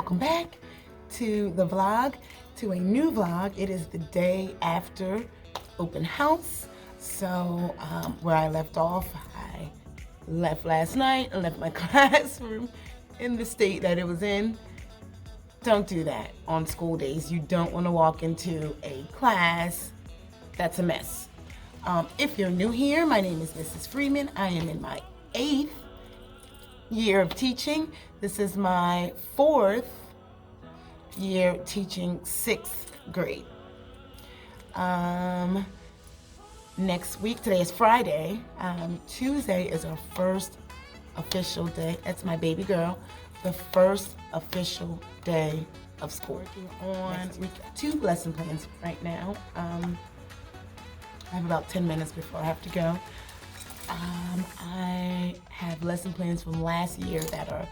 welcome back to the vlog, to a new vlog. It is the day after open house. So where I left off, I left last night and left my classroom in the state that it was in. Don't do that on school days. You don't want to walk into a class that's a mess. If you're new here, my name is Mrs. Freeman. I am in my 8th year of teaching. This is my 4th year teaching 6th grade. Next week, today is Friday. Tuesday is our first official day. That's my baby girl. The first official day of school. Working on 2 lesson plans right now. I have about 10 minutes before I have to go. I have lesson plans from last year that are,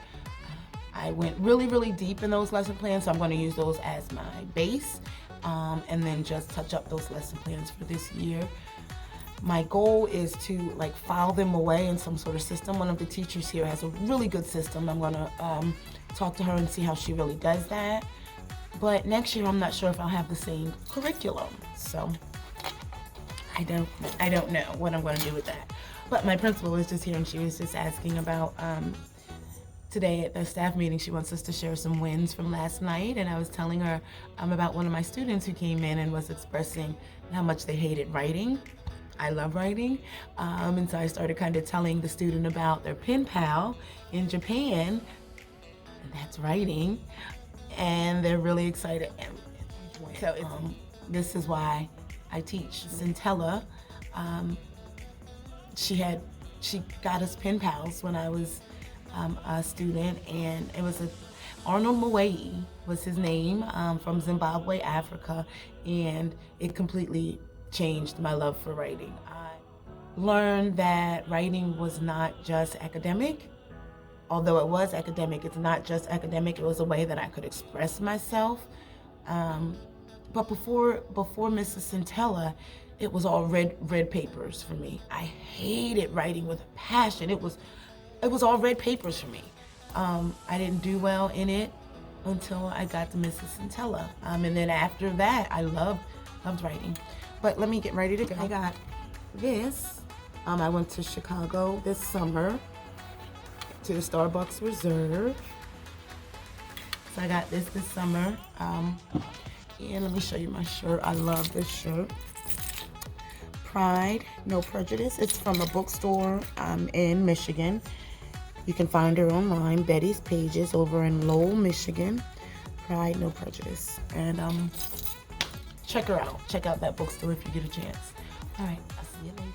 I went really deep in those lesson plans, so I'm going to use those as my base, and then just touch up those lesson plans for this year. My goal is to file them away in some sort of system. One of the teachers here has a really good system. I'm going to talk to her and see how she really does that. But next year, I'm not sure if I'll have the same curriculum, so I don't know what I'm going to do with that. But my principal was just here and she was just asking about today at the staff meeting. She wants us to share some wins from last night, and I was telling her about one of my students who came in and was expressing how much they hated writing. I love writing, and so I started kind of telling the student about their pen pal in Japan, and that's writing, and they're really excited. So this is why I teach. Centella, she got us pen pals when I was a student, and it was Arnold Mwai was his name, from Zimbabwe, Africa, and it completely changed my love for writing. I learned that writing was not just academic. Although it was academic, it's not just academic. It was a way that I could express myself. But before Mrs. Centella, it was all red papers for me. I hated writing with a passion. It was all red papers for me. I didn't do well in it until I got to Mrs. Centella. And then after that, I loved writing. But let me get ready to go. I got this. I went to Chicago this summer to the Starbucks Reserve. So I got this summer. And let me show you my shirt. I love this shirt. Pride, No Prejudice. It's from a bookstore in Michigan. You can find her online, Betty's Pages, over in Lowell, Michigan. Pride, No Prejudice. And check her out. Check out that bookstore if you get a chance. All right, I'll see you later.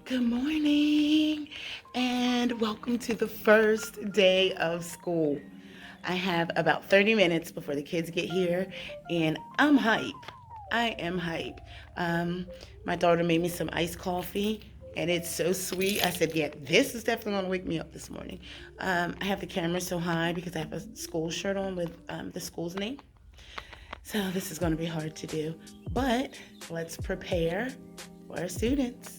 Good morning and welcome to the first day of school. I have about 30 minutes before the kids get here and I'm hype. I am hype. My daughter made me some iced coffee and it's so sweet. I said, yeah, this is definitely gonna wake me up this morning. I have the camera so high because I have a school shirt on with the school's name. So this is gonna be hard to do, but let's prepare for our students.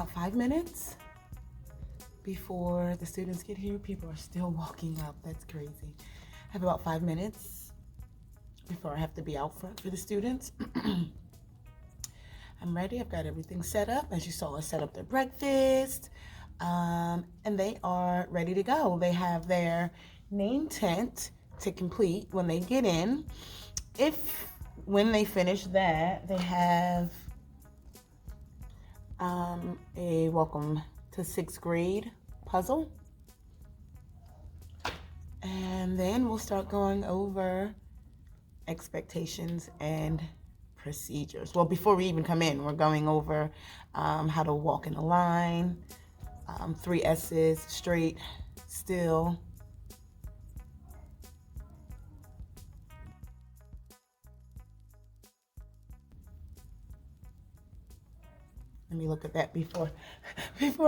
about 5 minutes before the students get here. People are still walking up. That's crazy. I have about 5 minutes before I have to be out front for the students. I'm ready. I've got everything set up. As you saw, I set up their breakfast. And they are ready to go. They have their name tent to complete when they get in. When they finish that, they have a welcome to 6th grade puzzle. And then we'll start going over expectations and procedures. Well, before we even come in, we're going over how to walk in a line, 3 S's, straight, still. Let me look at that before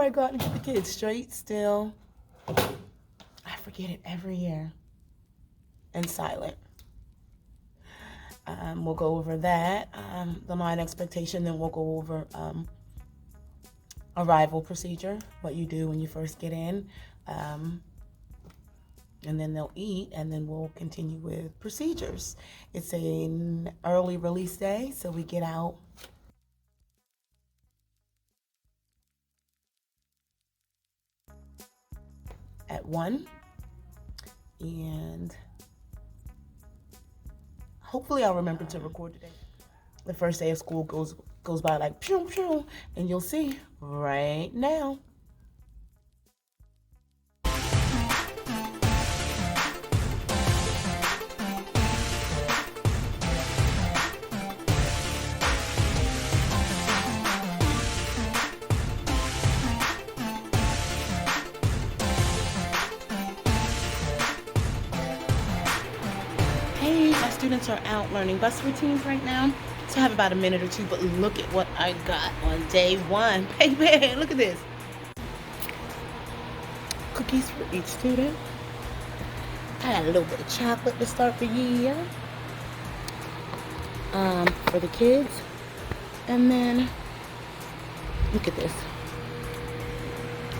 I go out and get the kids. Straight, still. I forget it every year. And silent. We'll go over that, the line expectation, then we'll go over arrival procedure, what you do when you first get in, and then they'll eat, and then we'll continue with procedures. It's an early release day, so we get out at 1, and hopefully I'll remember to record today. The first day of school goes by like pew pew, and you'll see right now. Students are out learning bus routines right now, so I have about a minute or two, but look at what I got on day 1. Baby, look at this. Cookies for each student. I had a little bit of chocolate to start the year for the kids. And then, look at this.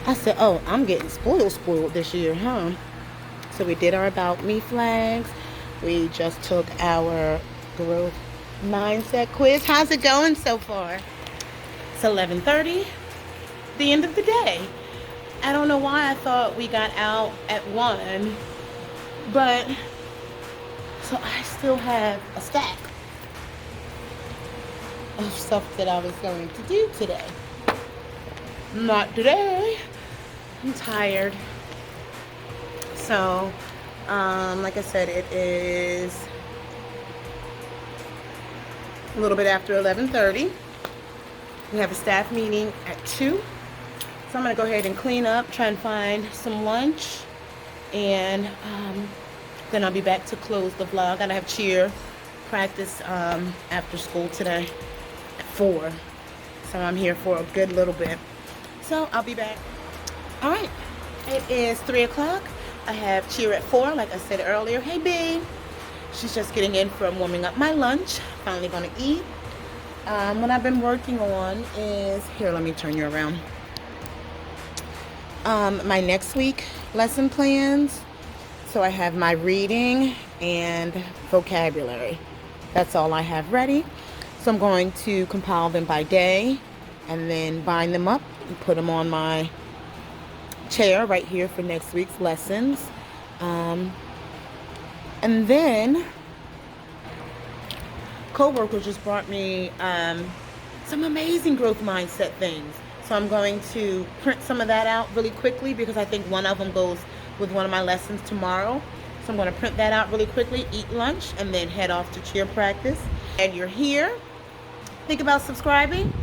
I said, oh, I'm getting spoiled this year, huh? So we did our About Me flags. We just took our growth mindset quiz. How's it going so far? It's 11:30, the end of the day. I don't know why I thought we got out at 1, but so I still have a stack of stuff that I was going to do today. Not today. I'm tired. So, like I said, it is a little bit after 11:30. We have a staff meeting at 2. So I'm going to go ahead and clean up, try and find some lunch, and then I'll be back to close the vlog. I have cheer practice after school today at 4. So I'm here for a good little bit. So I'll be back. All right. It is 3 o'clock. I have cheer at 4, like I said earlier. Hey, B. She's just getting in from warming up my lunch. Finally going to eat. What I've been working on is, here, let me turn you around. My next week lesson plans. So I have my reading and vocabulary. That's all I have ready. So I'm going to compile them by day and then bind them up and put them on my chair right here for next week's lessons. And then co-worker just brought me some amazing growth mindset things. So I'm going to print some of that out really quickly because I think one of them goes with one of my lessons tomorrow. So I'm going to print that out really quickly, eat lunch, and then head off to cheer practice. And you're here, think about subscribing.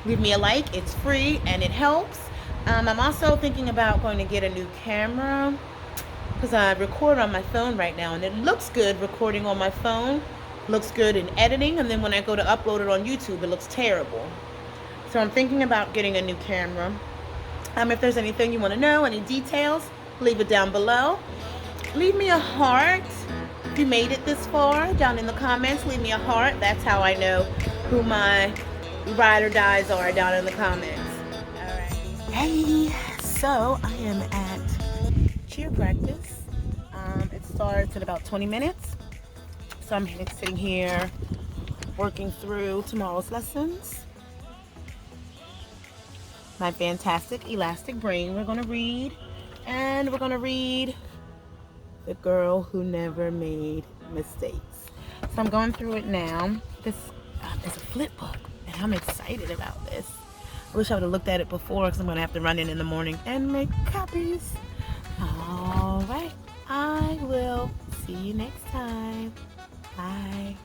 Leave me a like. It's free and it helps. I'm also thinking about going to get a new camera because I record on my phone right now, and it looks good recording on my phone. Looks good in editing, and then when I go to upload it on YouTube, it looks terrible. So I'm thinking about getting a new camera. If there's anything you want to know, any details, leave it down below. Leave me a heart if you made it this far. Down in the comments, leave me a heart. That's how I know who my ride or dies are, down in the comments. Hey, so I am at cheer practice. It starts in about 20 minutes. So I'm sitting here working through tomorrow's lessons. My fantastic elastic brain we're going to read. And we're going to read The Girl Who Never Made Mistakes. So I'm going through it now. This is a flip book, and I'm excited about this. I wish I would have looked at it before, because I'm going to have to run in the morning and make copies. All right. I will see you next time. Bye.